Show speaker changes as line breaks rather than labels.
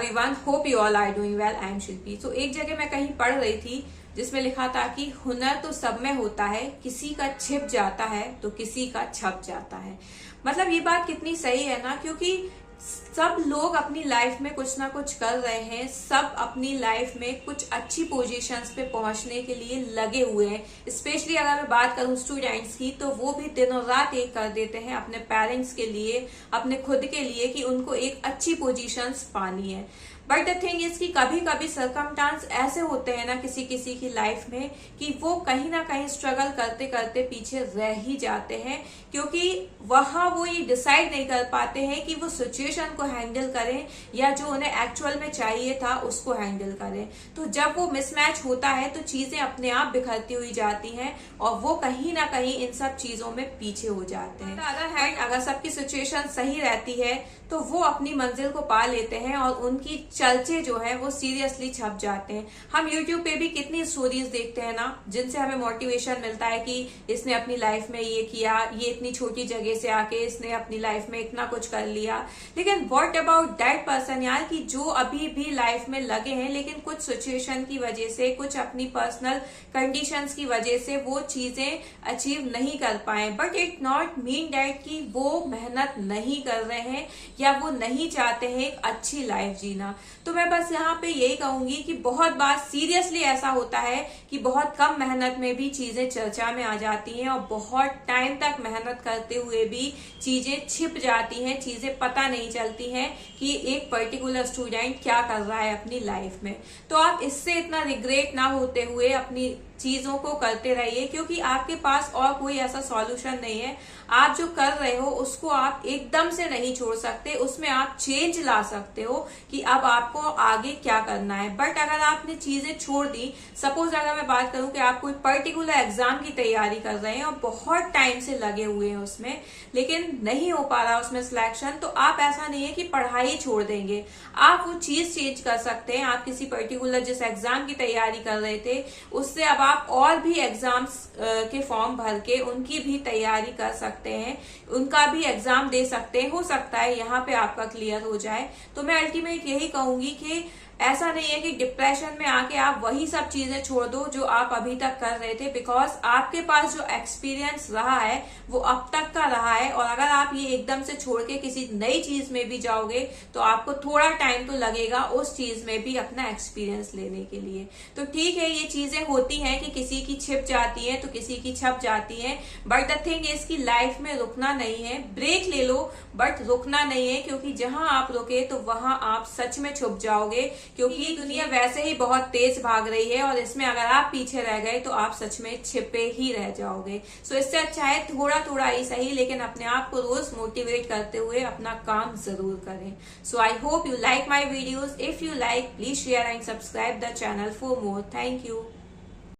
everyone, hope you all are doing well. I am शिल्पी। तो एक जगह मैं कहीं पढ़ रही थी जिसमें लिखा था कि हुनर तो सब में होता है, किसी का छिप जाता है तो किसी का छप जाता है। मतलब ये बात कितनी सही है ना, क्योंकि सब लोग अपनी लाइफ में कुछ ना कुछ कर रहे हैं, सब अपनी लाइफ में कुछ अच्छी पोजीशंस पे पहुंचने के लिए लगे हुए हैं। स्पेशली अगर मैं बात करूं स्टूडेंट्स की, तो वो भी दिनों रात एक कर देते हैं अपने पेरेंट्स के लिए, अपने खुद के लिए, कि उनको एक अच्छी पोजीशंस पानी है। बट द थिंग इज कि कभी कभी सर्कमस्टांस ऐसे होते हैं ना किसी किसी की लाइफ में कि वो कहीं ना कहीं स्ट्रगल करते करते पीछे रह ही जाते हैं, क्योंकि वहां वो ये डिसाइड नहीं कर पाते हैं कि वो सिचुएशन को हैंडल करें या जो उन्हें एक्चुअल में चाहिए था उसको हैंडल करें। तो जब वो मिसमैच होता है तो चीजें अपने आप बिखरती हुई जाती हैं और वो कहीं ना कहीं इन सब चीजों में पीछे हो जाते हैं। अदर हैंड अगर सबकी सिचुएशन सही रहती है तो वो अपनी मंजिल को पा लेते हैं और उनकी चर्चे जो है वो सीरियसली छप जाते हैं। हम YouTube पे भी कितनी स्टोरीज देखते हैं ना, जिनसे हमें मोटिवेशन मिलता है कि इसने अपनी लाइफ में ये किया, ये इतनी छोटी जगह से आके इसने अपनी लाइफ में इतना कुछ कर लिया। लेकिन व्हाट अबाउट दैट पर्सन यार, कि जो अभी भी लाइफ में लगे हैं लेकिन कुछ सिचुएशन की वजह से, कुछ अपनी पर्सनल कंडीशंस की वजह से वो चीजें अचीव नहीं कर पाए। But it not mean that कि वो मेहनत नहीं कर रहे हैं या वो नहीं चाहते हैं एक अच्छी लाइफ जीना। तो मैं बस यहाँ पे यही कहूंगी कि बहुत बार सीरियसली ऐसा होता है कि बहुत कम मेहनत में भी चीजें चर्चा में आ जाती हैं और बहुत टाइम तक मेहनत करते हुए भी चीजें छिप जाती हैं, चीजें पता नहीं चलती हैं कि एक पर्टिकुलर स्टूडेंट क्या कर रहा है अपनी लाइफ में। तो आप इससे इतना रिग्रेट ना होते हुए अपनी चीजों को करते रहिए, क्योंकि आपके पास और कोई ऐसा सॉल्यूशन नहीं है। आप जो कर रहे हो उसको आप एकदम से नहीं छोड़ सकते, उसमें आप चेंज ला सकते हो कि अब आपको आगे क्या करना है। बट अगर आपने चीजें छोड़ दी, सपोज अगर मैं बात करूं कि आप कोई पर्टिकुलर एग्जाम की तैयारी कर रहे हैं और बहुत टाइम से लगे हुए हैं उसमें, लेकिन नहीं हो पा रहा उसमें सिलेक्शन, तो आप ऐसा नहीं है कि पढ़ाई छोड़ देंगे, आप वो चीज चेंज कर सकते हैं। आप किसी पर्टिकुलर जिस एग्जाम की तैयारी कर रहे थे उससे अब आप और भी एग्जाम्स के फॉर्म भर के उनकी भी तैयारी कर सकते हैं, उनका भी एग्जाम दे सकते हैं। हो सकता है यहाँ पे आपका क्लियर हो जाए। तो मैं अल्टीमेट यही कहूंगी कि ऐसा नहीं है कि डिप्रेशन में आके आप वही सब चीजें छोड़ दो जो आप अभी तक कर रहे थे, बिकॉज आपके पास जो एक्सपीरियंस रहा है वो अब तक का रहा है। और अगर आप ये एकदम से छोड़ के किसी नई चीज में भी जाओगे तो आपको थोड़ा टाइम तो लगेगा उस चीज में भी अपना एक्सपीरियंस लेने के लिए। तो ठीक है, ये चीजें होती हैं कि किसी की छिप जाती है तो किसी की छप जाती है। बट द थिंग इज की लाइफ में रुकना नहीं है, ब्रेक ले लो बट रुकना नहीं है, क्योंकि जहां आप रुके तो वहां आप सच में छुप जाओगे, क्योंकि दुनिया वैसे ही बहुत तेज भाग रही है और इसमें अगर आप पीछे रह गए तो आप सच में छिपे ही रह जाओगे। सो इससे अच्छा है थोड़ा थोड़ा ही सही, लेकिन अपने आप को रोज मोटिवेट करते हुए अपना काम जरूर करें। So I hope you like my videos. If you like, please share and subscribe the channel for more. Thank you.